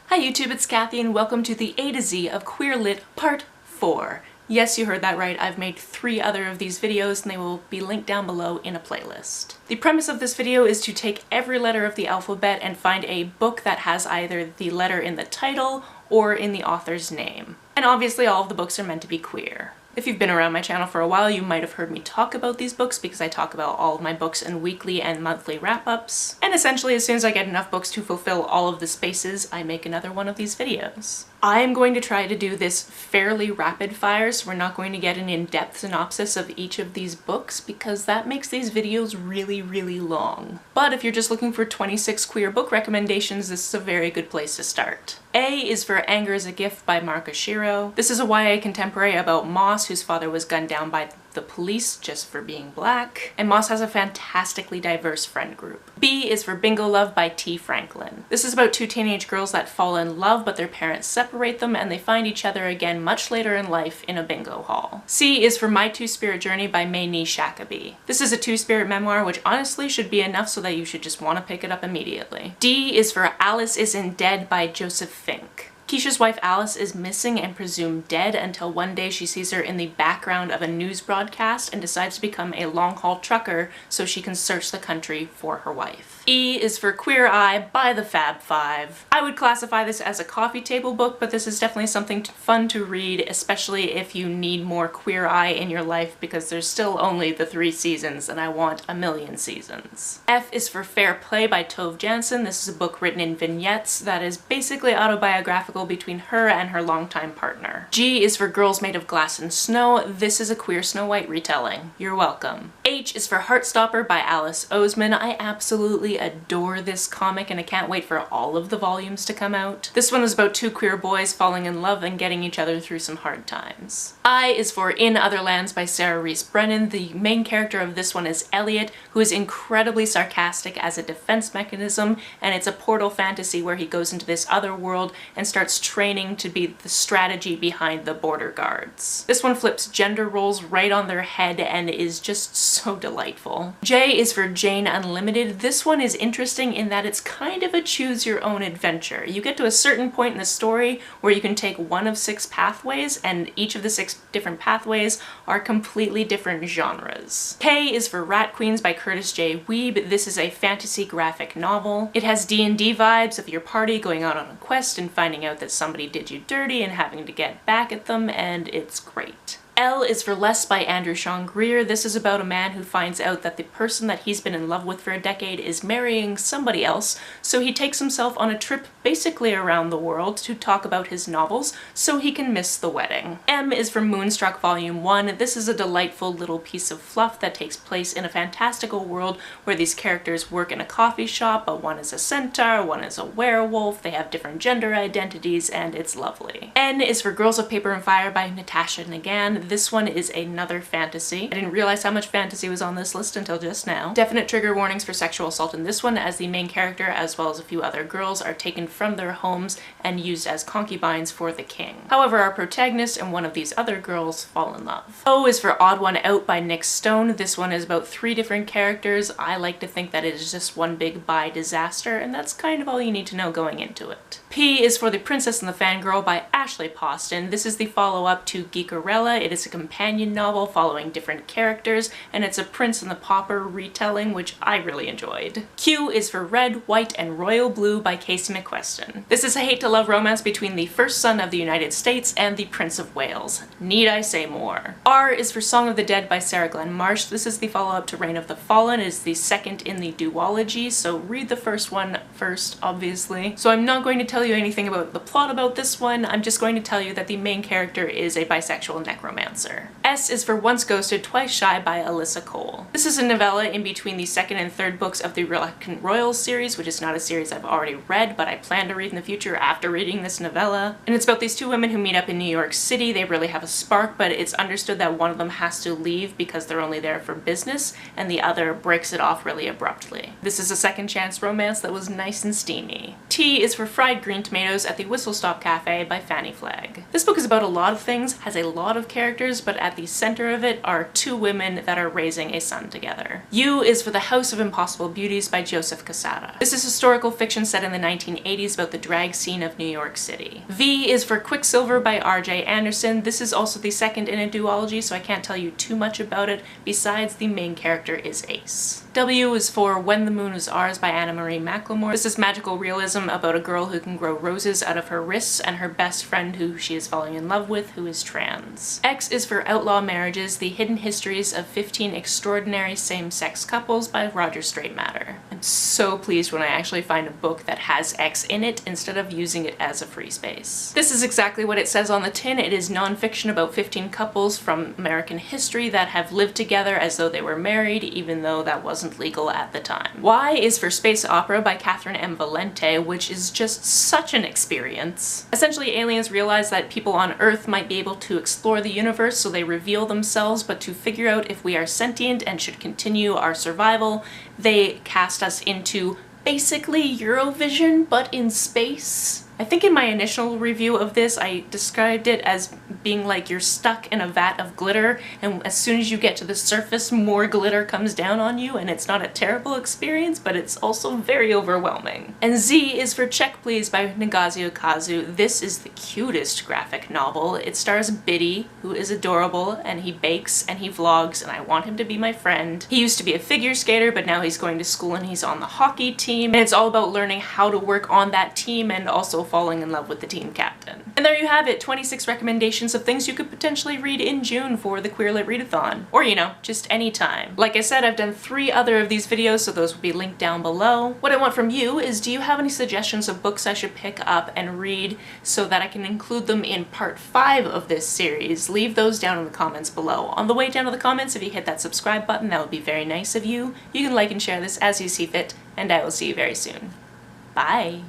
Hi YouTube, it's Kathy and welcome to the A to Z of Queer Lit Part 4. Yes, you heard that right, I've made 3 other of these videos and they will be linked down below in a playlist. The premise of this video is to take every letter of the alphabet and find a book that has either the letter in the title or in the author's name. And obviously all of the books are meant to be queer. If you've been around my channel for a while, you might have heard me talk about these books because I talk about all of my books in weekly and monthly wrap-ups. And essentially, as soon as I get enough books to fulfill all of the spaces, I make another one of these videos. I am going to try to do this fairly rapid fire, so we're not going to get an in-depth synopsis of each of these books because that makes these videos really long. But if you're just looking for 26 queer book recommendations, this is a very good place to start. A is for Anger is a Gift by Mark Oshiro. This is a YA contemporary about Moss, whose father was gunned down by the police just for being black, and Moss has a fantastically diverse friend group. B is for Bingo Love by T. Franklin. This is about 2 teenage girls that fall in love but their parents separate them and they find each other again much later in life in a bingo hall. C is for My Two-Spirit Journey by May Shakaby. This is a two-spirit memoir which honestly should be enough so that you should just want to pick it up immediately. D is for Alice Isn't Dead by Joseph Fink. Keisha's wife Alice is missing and presumed dead until one day she sees her in the background of a news broadcast and decides to become a long-haul trucker so she can search the country for her wife. E is for Queer Eye by the Fab Five. I would classify this as a coffee table book, but this is definitely something fun to read, especially if you need more Queer Eye in your life because there's still only the 3 seasons and I want a million seasons. F is for Fair Play by Tove Jansson. This is a book written in vignettes that is basically autobiographical between her and her longtime partner. G is for Girls Made of Glass and Snow. This is a queer Snow White retelling. You're welcome. H is for Heartstopper by Alice Oseman. I absolutely adore this comic and I can't wait for all of the volumes to come out. This one is about 2 queer boys falling in love and getting each other through some hard times. I is for In Other Lands by Sarah Reese Brennan. The main character of this one is Elliot, who is incredibly sarcastic as a defense mechanism, and it's a portal fantasy where he goes into this other world and starts training to be the strategy behind the border guards. This one flips gender roles right on their head and is just so delightful. J is for Jane Unlimited. This one is interesting in that it's kind of a choose your own adventure. You get to a certain point in the story where you can take one of 6 pathways and each of the 6 different pathways are completely different genres. K is for Rat Queens by Curtis J. Weeb. This is a fantasy graphic novel. It has D&D vibes of your party going out on a quest and finding out that somebody did you dirty and having to get back at them, and it's great. L is for Less by Andrew Sean Greer. This is about a man who finds out that the person that he's been in love with for a decade is marrying somebody else, so he takes himself on a trip basically around the world to talk about his novels so he can miss the wedding. M is for Moonstruck Volume 1. This is a delightful little piece of fluff that takes place in a fantastical world where these characters work in a coffee shop, but one is a centaur, one is a werewolf, they have different gender identities, and it's lovely. N is for Girls of Paper and Fire by Natasha Nagan. This one is another fantasy. I didn't realize how much fantasy was on this list until just now. Definite trigger warnings for sexual assault in this one, as the main character as well as a few other girls are taken from their homes and used as concubines for the king. However, our protagonist and one of these other girls fall in love. O is for Odd One Out by Nick Stone. This one is about 3 different characters. I like to think that it is just one big bi disaster, and that's kind of all you need to know going into it. P is for The Princess and the Fangirl by Ashley Poston. This is the follow-up to Geekerella. It is a companion novel following different characters, and it's a Prince and the Pauper retelling, which I really enjoyed. Q is for Red, White, and Royal Blue by Casey McQuestion. This is a hate-to-love romance between the first son of the United States and the Prince of Wales. Need I say more? R is for Song of the Dead by Sarah Glenn Marsh. This is the follow-up to Reign of the Fallen. It is the second in the duology, so read the first one first, obviously. So I'm not going to tell you anything about the plot about this one. I'm just going to tell you that the main character is a bisexual necromancer. S is for Once Ghosted, Twice Shy by Alyssa Cole. This is a novella in between the 2nd and 3rd books of the Reluctant Royals series, which is not a series I've already read, but I plan to read in the future after reading this novella. And it's about these 2 women who meet up in New York City. They really have a spark, but it's understood that one of them has to leave because they're only there for business, and the other breaks it off really abruptly. This is a second chance romance that was nice and steamy. T is for Fried Green Green Tomatoes at the Whistle Stop Cafe by Fanny Flagg. This book is about a lot of things, has a lot of characters, but at the center of it are two women that are raising a son together. U is for The House of Impossible Beauties by Joseph Quesada. This is historical fiction set in the 1980s about the drag scene of New York City. V is for Quicksilver by R.J. Anderson. This is also the second in a duology, so I can't tell you too much about it, besides the main character is Ace. W is for When the Moon Was Ours by Anna Marie McLemore. This is magical realism about a girl who can grow roses out of her wrists and her best friend who she is falling in love with who is trans. X is for Outlaw Marriages, The Hidden Histories of 15 Extraordinary Same-Sex Couples by Roger Straitmatter. I'm so pleased when I actually find a book that has X in it instead of using it as a free space. This is exactly what it says on the tin. It is nonfiction about 15 couples from American history that have lived together as though they were married, even though that wasn't legal at the time. Y is for Space Opera by Catherine M. Valente, which is just such an experience. Essentially, aliens realize that people on Earth might be able to explore the universe, so they reveal themselves, but to figure out if we are sentient and should continue our survival, they cast us into basically Eurovision, but in space. I think in my initial review of this, I described it as being like you're stuck in a vat of glitter, and as soon as you get to the surface, more glitter comes down on you, and it's not a terrible experience, but it's also very overwhelming. And Z is for Check Please by Nagazio Kazu. This is the cutest graphic novel. It stars Biddy, who is adorable, and he bakes and he vlogs, and I want him to be my friend. He used to be a figure skater, but now he's going to school and he's on the hockey team, and it's all about learning how to work on that team and also falling in love with the team captain. And there you have it, 26 recommendations of things you could potentially read in June for the Queer Lit Readathon. Or, you know, just any time. Like I said, I've done 3 other of these videos, so those will be linked down below. What I want from you is, do you have any suggestions of books I should pick up and read so that I can include them in part 5 of this series? Leave those down in the comments below. On the way down to the comments, if you hit that subscribe button, that would be very nice of you. You can like and share this as you see fit, and I will see you very soon. Bye!